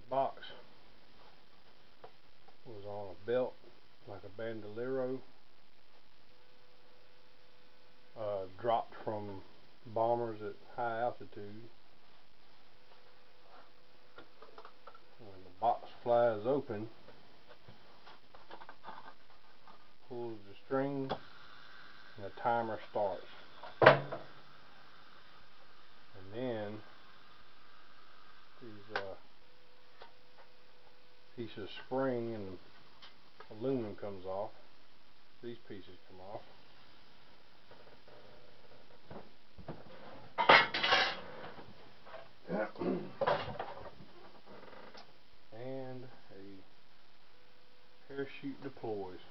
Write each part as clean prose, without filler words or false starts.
box was on a belt like a bandolero, dropped from bombers at high altitude. When the box flies open, pulls the string, and the timer starts. And then these pieces of spring and aluminum comes off. These pieces come off. And a parachute deploys.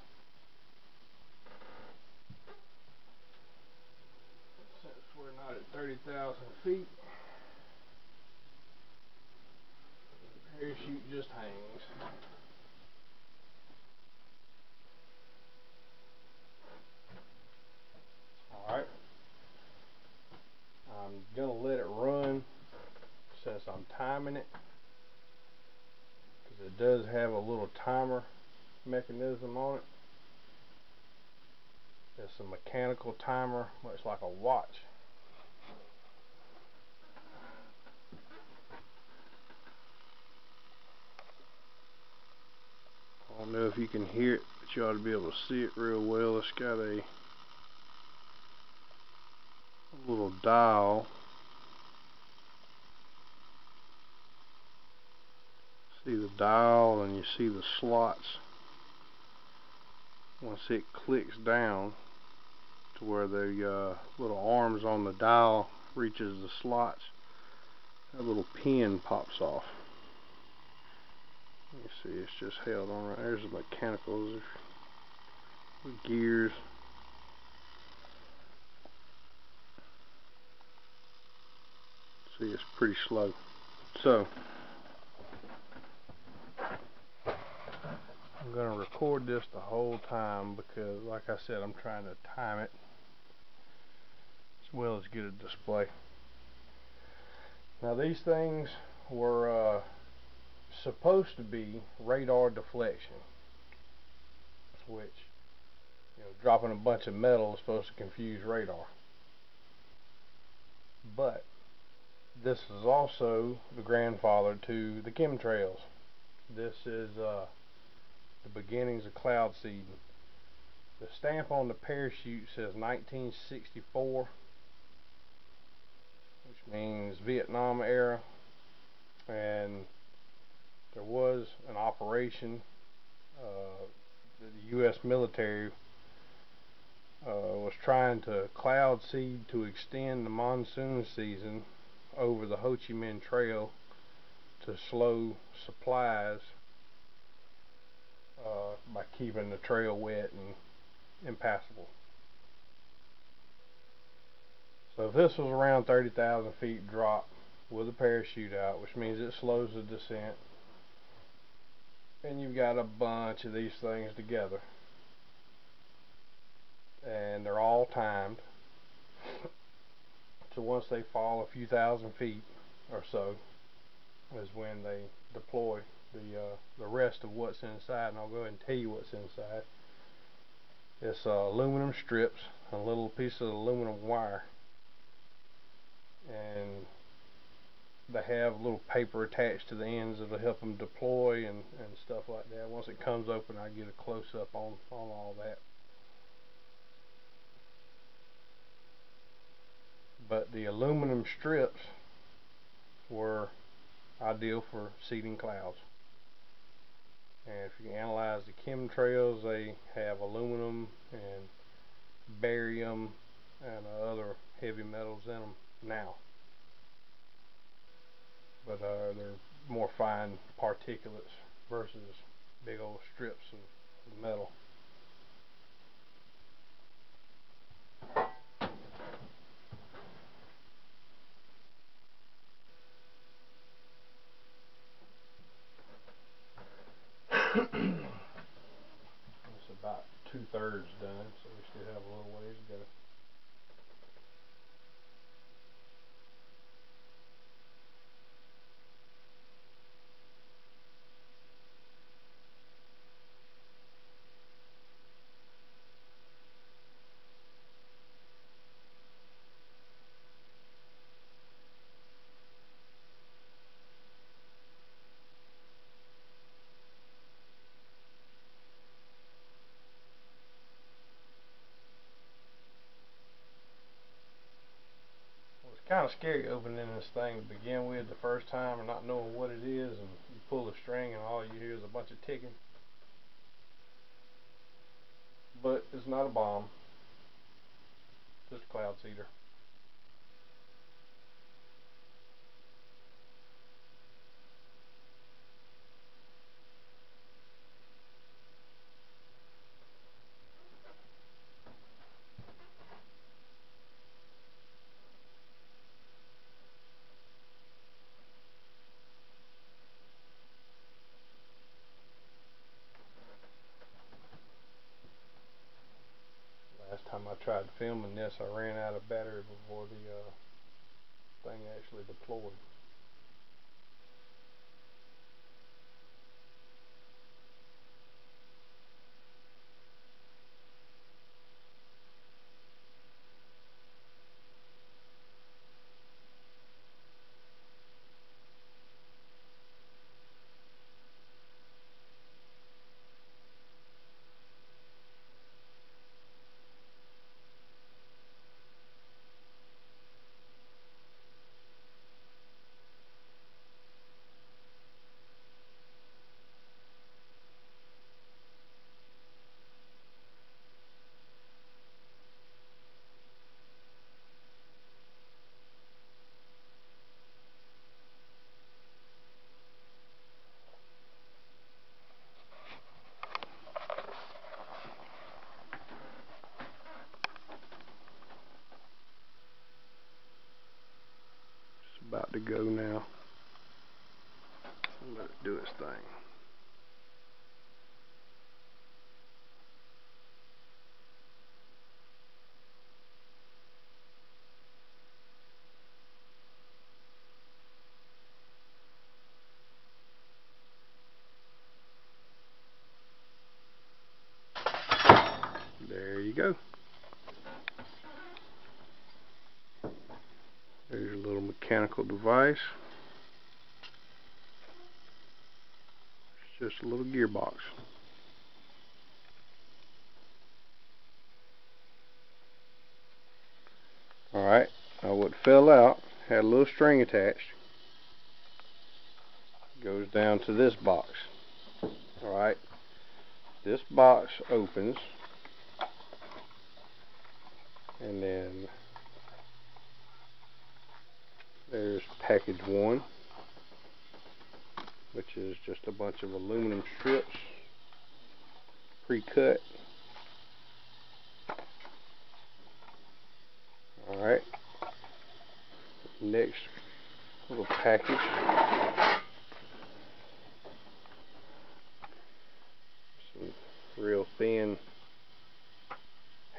Since we're not at 30,000 feet, the parachute just hangs. Alright. I'm going to let it run since I'm timing it, because it does have a little timer mechanism on it. It's a mechanical timer, much like a watch. I don't know if you can hear it, but you ought to be able to see it real well. It's got a little dial. See the dial, and you see the slots. Once it clicks down to where the little arms on the dial reaches the slots, that little pin pops off. You see, it's just held on right there's the mechanicals, the gears. See, it's pretty slow. So I'm going to record this the whole time because, like I said, I'm trying to time it as well as get a display. Now, these things were supposed to be radar deflection, which, dropping a bunch of metal is supposed to confuse radar. But this is also the grandfather to the chemtrails. This is the beginnings of cloud seeding. The stamp on the parachute says 1964, which means Vietnam era, and there was an operation that the U.S. military was trying to cloud seed to extend the monsoon season over the Ho Chi Minh Trail to slow supplies by keeping the trail wet and impassable. So if this was around 30,000 feet drop with a parachute out, which means it slows the descent, and you've got a bunch of these things together, and they're all timed. So once they fall a few thousand feet or so is when they deploy the rest of what's inside, and I'll go ahead and tell you what's inside. It's aluminum strips, a little piece of aluminum wire, and they have little paper attached to the ends that'll help them deploy and stuff like that. Once it comes open, I get a close-up on all that. But the aluminum strips were ideal for seeding clouds. And if you analyze the chemtrails, they have aluminum and barium and other heavy metals in them now. But they're more fine particulates versus big old strips of metal. It's about 2/3 done, so we still have a little ways to go. kind of scary opening this thing to begin with the first time and not knowing what it is, and you pull the string and all you hear is a bunch of ticking. But it's not a bomb, just a cloud seeder. Last time I tried filming this, I ran out of battery before the thing actually deployed. About to go now. Let it do its thing. There you go. There's your little mechanical device. It's just a little gearbox. Alright, now what fell out had a little string attached. Goes down to this box. Alright, this box opens, and then there's package 1, which is just a bunch of aluminum strips pre-cut. Alright, next little package, some real thin,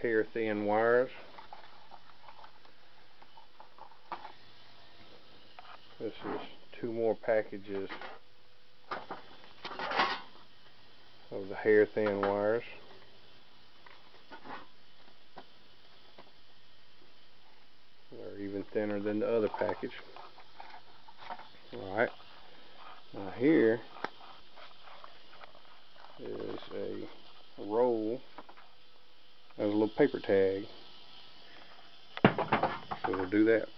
hair thin wires. This is 2 more packages of the hair thin wires. They're even thinner than the other package. Alright, now here is a roll. There's a little paper tag, so we'll do that.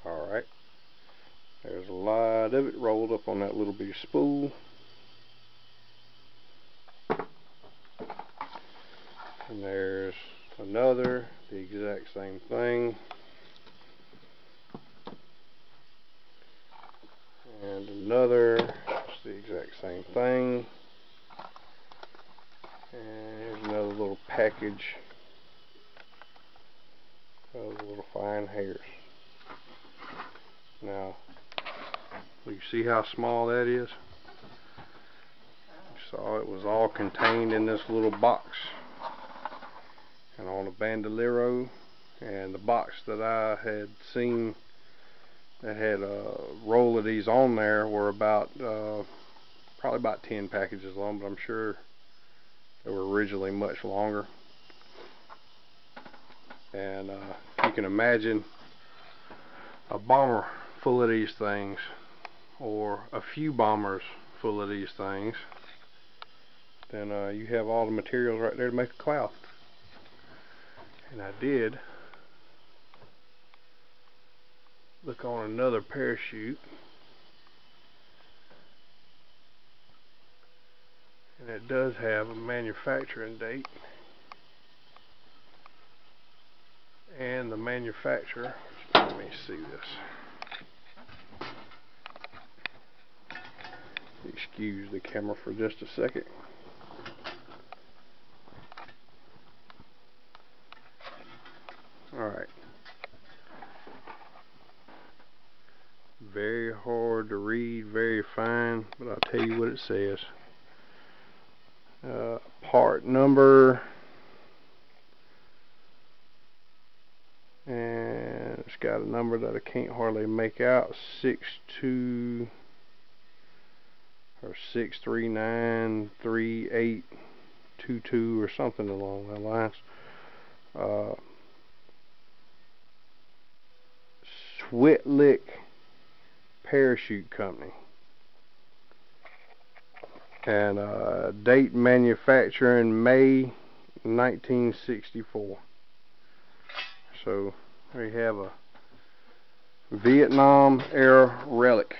Alright, there's a lot of it rolled up on that little bitty spool. And there's another, the exact same thing. And another, it's the exact same thing. And here's another little package of little fine hairs. Now, you see how small that is? You saw it was all contained in this little box. And on a bandolero, and the box that I had seen that had a roll of these on there were about probably about 10 packages long, but I'm sure they were originally much longer. And you can imagine a bomber full of these things, or a few bombers full of these things, then you have all the materials right there to make a cloud. And I did look on another parachute, and it does have a manufacturing date, and the manufacturer, let me see this, excuse the camera for just a second. Alright, very hard to read, very fine, but I'll tell you what it says. Part number, and it's got a number that I can't hardly make out, 62 or 6393822 or something along that lines. Switlick Parachute Company, and date manufacturing May 1964. So we have a Vietnam era relic,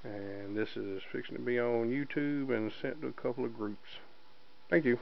and this is fixing to be on YouTube and sent to a couple of groups. Thank you.